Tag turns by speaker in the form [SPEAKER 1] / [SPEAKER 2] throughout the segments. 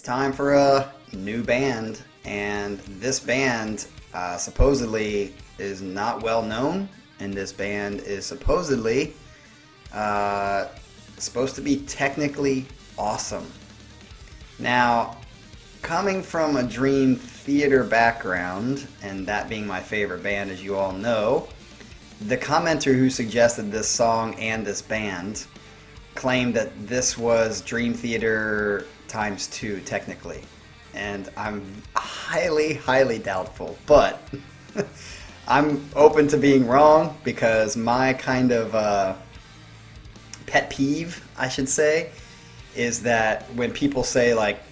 [SPEAKER 1] time for a new band, and this band supposedly is not well known, and this band is supposedly supposed to be technically awesome. Now, coming from a Dream Theater background, and that being my favorite band, as you all know, the commenter who suggested this song and this band claimed that this was Dream Theater times 2 technically, and I'm highly doubtful, but I'm open to being wrong, because my kind of pet peeve, I should say, is that when people say like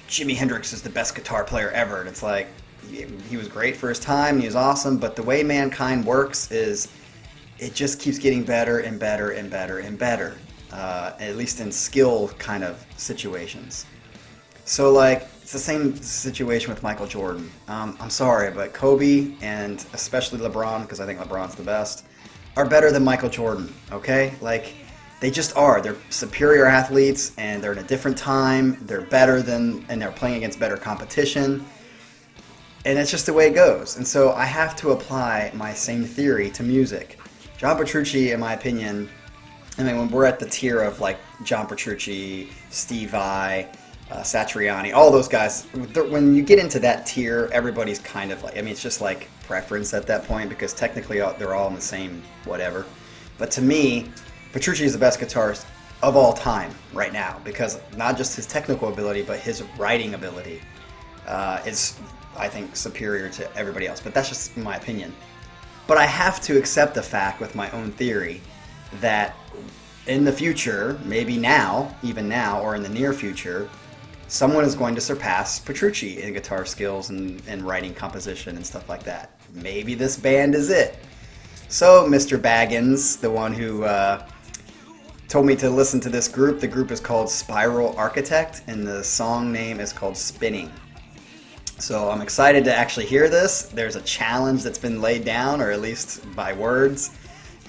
[SPEAKER 1] Jimi Hendrix is the best guitar player ever, and it's like, he was great for his time, he was awesome, but the way mankind works is it just keeps getting better and better and better and better, at least in skill kind of situations. So like, it's the same situation with Michael Jordan. I'm sorry, but Kobe, and especially LeBron, because I think LeBron's the best, are better than Michael Jordan, okay? Like, they just are. They're superior athletes, and they're in a different time. They're better than, and they're playing against better competition. And it's just the way it goes. And so I have to apply my same theory to music. John Petrucci, in my opinion, I mean, when we're at the tier of like John Petrucci, Steve Vai, Satriani, all those guys, when you get into that tier, everybody's kind of like, I mean, it's just like preference at that point, because technically they're all in the same whatever. But to me, Petrucci is the best guitarist of all time right now, because not just his technical ability, but his writing ability is, I think, superior to everybody else. But that's just my opinion. But I have to accept the fact with my own theory that in the future, maybe now, even now, or in the near future, someone is going to surpass Petrucci in guitar skills and writing composition and stuff like that. Maybe this band is it. So, Mr. Baggins, the one who told me to listen to this group, the group is called Spiral Architect, and the song name is called Spinning. So I'm excited to actually hear this. There's a challenge that's been laid down, or at least by words,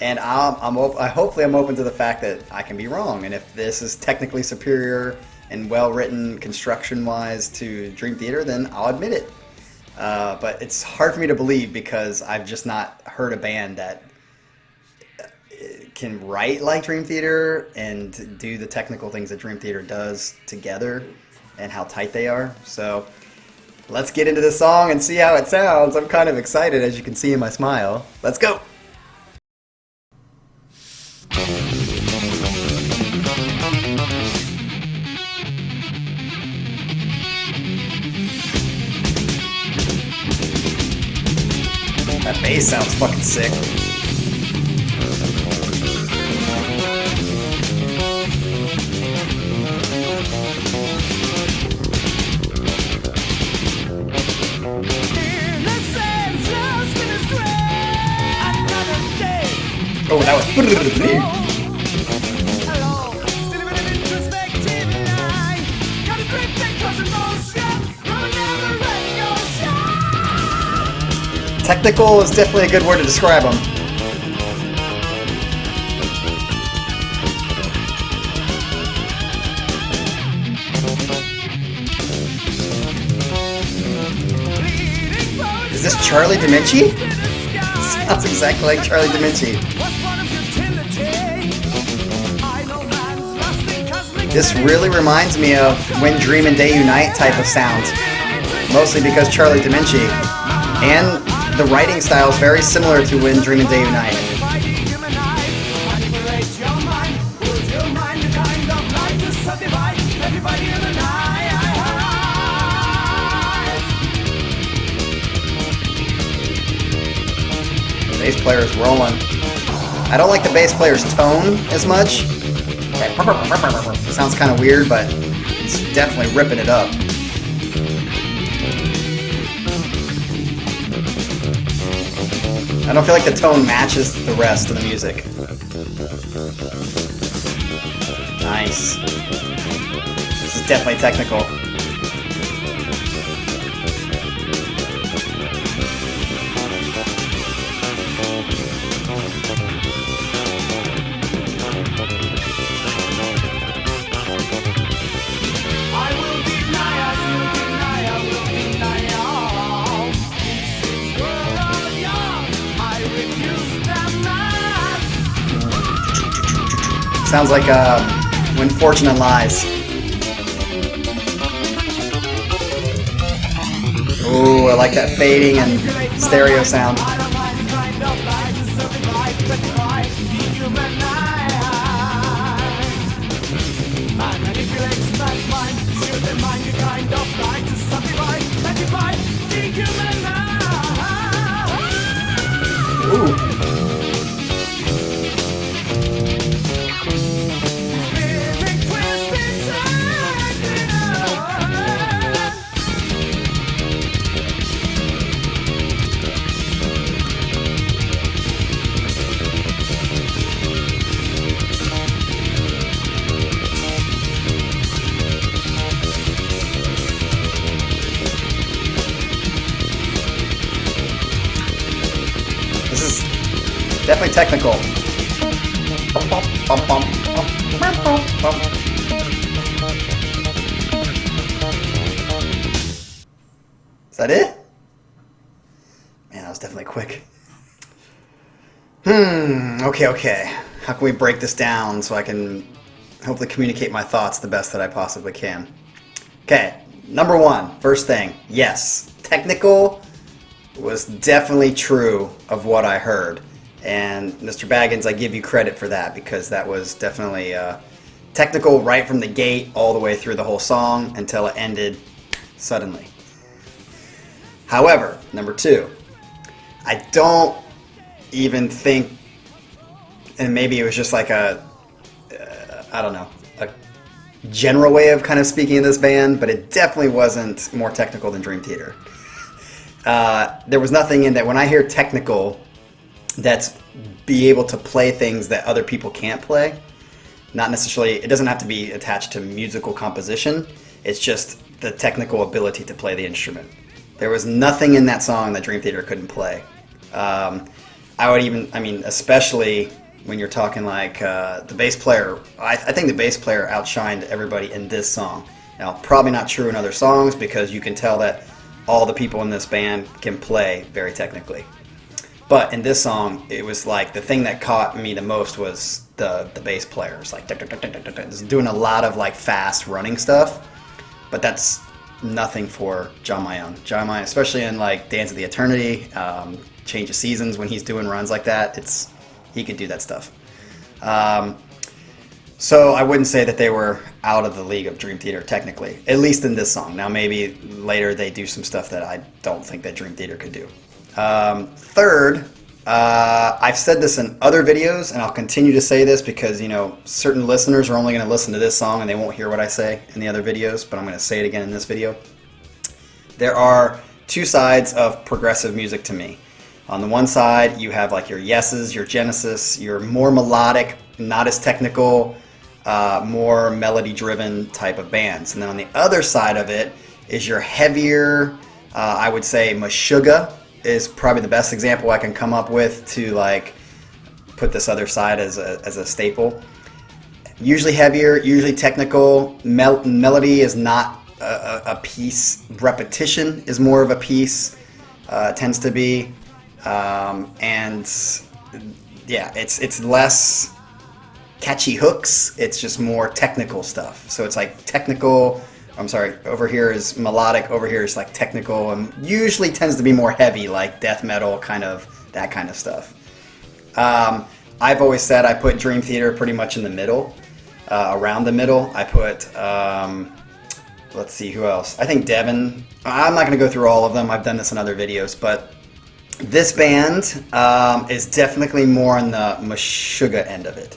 [SPEAKER 1] and hopefully I'm open to the fact that I can be wrong, and if this is technically superior and well-written construction-wise to Dream Theater, then I'll admit it. But it's hard for me to believe, because I've just not heard a band that can write like Dream Theater and do the technical things that Dream Theater does together, and how tight they are. So let's get into this song and see how it sounds. I'm kind of excited, as you can see in my smile. Let's go! That bass sounds fucking sick. Oh, that was... Technical is definitely a good word to describe them. Is this Charlie DiMinci? Sounds exactly like Charlie DiMinci. This really reminds me of When Dream and Day Unite type of sound. Mostly because Charlie DiMinci. And the writing style is very similar to When Dream and Day Unite. The bass player is rolling. I don't like the bass player's tone as much. It sounds kind of weird, but it's definitely ripping it up. I don't feel like the tone matches the rest of the music. Nice. This is definitely technical.
[SPEAKER 2] I will deny us.
[SPEAKER 1] Sounds like When Fortune Lies. Ooh, I like that fading and stereo sound. Ooh. This is definitely technical. Is that it? Man, that was definitely quick. Okay. How can we break this down so I can hopefully communicate my thoughts the best that I possibly can? Okay, number one, first thing, yes, technical was definitely true of what I heard. And Mr. Baggins, I give you credit for that because that was definitely technical right from the gate all the way through the whole song until it ended suddenly. However, number two, I don't even think, and maybe it was just like I don't know, a general way of kind of speaking of this band, but it definitely wasn't more technical than Dream Theater. There was nothing in that. When I hear technical, that's be able to play things that other people can't play. Not necessarily, it doesn't have to be attached to musical composition. It's just the technical ability to play the instrument. There was nothing in that song that Dream Theater couldn't play. Especially when you're talking like the bass player. I think the bass player outshined everybody in this song. Now, probably not true in other songs because you can tell that all the people in this band can play very technically. But in this song, it was like the thing that caught me the most was the bass players, like doing a lot of like fast running stuff. But that's nothing for John Mayung. John Mayung, especially in like Dance of the Eternity, Change of Seasons, when he's doing runs like that, he could do that stuff. So I wouldn't say that they were out of the league of Dream Theater technically, at least in this song. Now maybe later they do some stuff that I don't think that Dream Theater could do. Third, I've said this in other videos, and I'll continue to say this because, certain listeners are only going to listen to this song and they won't hear what I say in the other videos, but I'm going to say it again in this video. There are two sides of progressive music to me. On the one side, you have like your Yeses, your Genesis, your more melodic, not as technical, more melody-driven type of bands. And then on the other side of it is your heavier, I would say Meshuggah is probably the best example I can come up with to like put this other side as a staple. Usually heavier, usually technical. Melody is not a piece. Repetition is more of a piece. Tends to be, and yeah, it's less catchy hooks. It's just more technical stuff. So it's like technical. I'm sorry, over here is melodic, over here is like technical, and usually tends to be more heavy, like death metal, that kind of stuff. I've always said I put Dream Theater pretty much in the middle, around the middle. I put, let's see, who else? I think Devin. I'm not going to go through all of them. I've done this in other videos, but this band is definitely more on the Meshuggah end of it.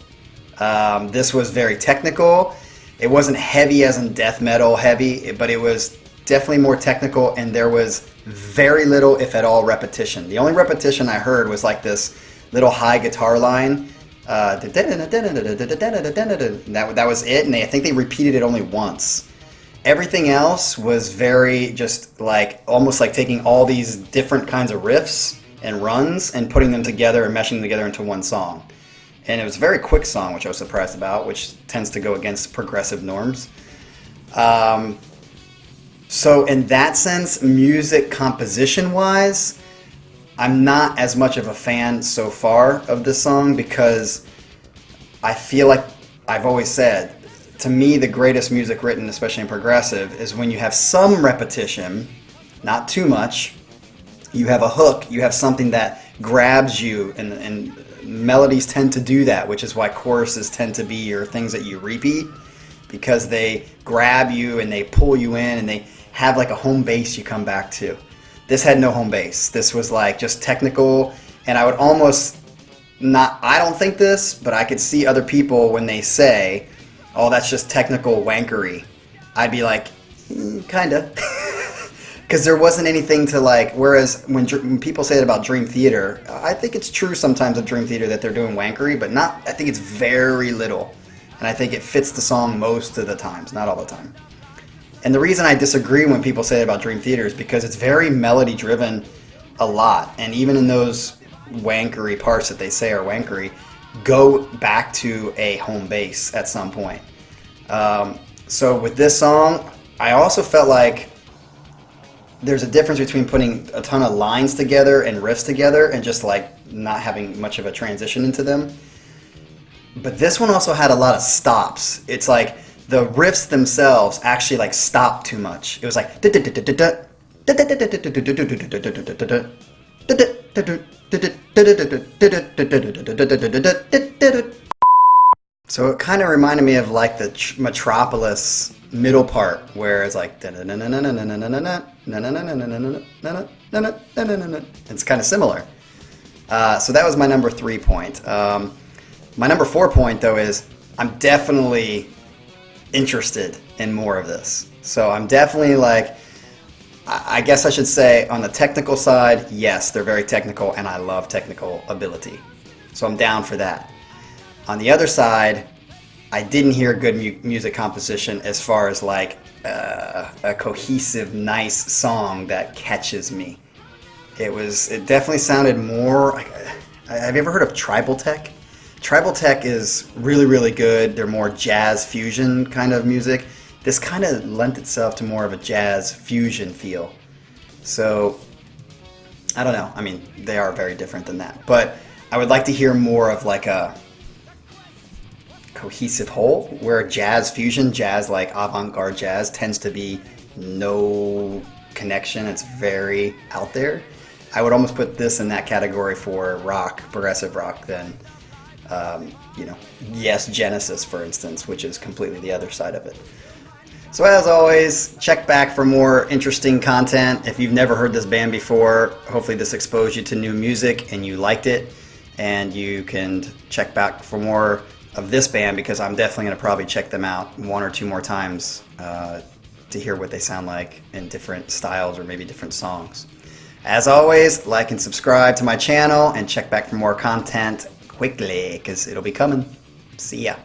[SPEAKER 1] This was very technical. It wasn't heavy as in death metal heavy, but it was definitely more technical, and there was very little, if at all, repetition. The only repetition I heard was like this little high guitar line. That was it, and I think they repeated it only once. Everything else was very just like almost like taking all these different kinds of riffs and runs and putting them together and meshing them together into one song. And it was a very quick song, which I was surprised about, which tends to go against progressive norms. So in that sense, music composition-wise, I'm not as much of a fan so far of this song because I feel like I've always said, to me, the greatest music written, especially in progressive, is when you have some repetition, not too much. You have a hook, you have something that grabs you, and melodies tend to do that, which is why choruses tend to be your things that you repeat, because they grab you and they pull you in and they have like a home base you come back to. This had no home base. This was like just technical, and I would almost not, I don't think this, but I could see other people when they say, oh, that's just technical wankery. I'd be like, kinda. Because there wasn't anything to like, whereas when people say it about Dream Theater, I think it's true sometimes of Dream Theater that they're doing wankery, but not, I think it's very little. And I think it fits the song most of the times, not all the time. And the reason I disagree when people say it about Dream Theater is because it's very melody driven a lot. And even in those wankery parts that they say are wankery, go back to a home base at some point. So with this song, I also felt like there's a difference between putting a ton of lines together and riffs together and just like not having much of a transition into them. But this one also had a lot of stops. It's like the riffs themselves actually like stopped too much. It was like so it kind of reminded me of like the Metropolis middle part where it's like it's kind of similar. So that was my number 3 point. My number 4 point though is I'm definitely interested in more of this. So I'm definitely like, I guess I should say on the technical side, yes, they're very technical and I love technical ability. So I'm down for that. On the other side, I didn't hear good music composition as far as like a cohesive, nice song that catches me. It definitely sounded more, have you ever heard of Tribal Tech? Tribal Tech is really, really good. They're more jazz fusion kind of music. This kind of lent itself to more of a jazz fusion feel. So, I don't know. I mean, they are very different than that. But I would like to hear more of like a cohesive whole, where jazz fusion, jazz like avant-garde jazz, tends to be no connection. It's very out there. I would almost put this in that category for rock, progressive rock, than yes, Genesis, for instance, which is completely the other side of it. So as always, check back for more interesting content. If you've never heard this band before, hopefully this exposed you to new music and you liked it, and you can check back for more of this band, because I'm definitely going to probably check them out 1 or 2 more times to hear what they sound like in different styles or maybe different songs. As always, like and subscribe to my channel and check back for more content quickly, because it'll be coming. See ya.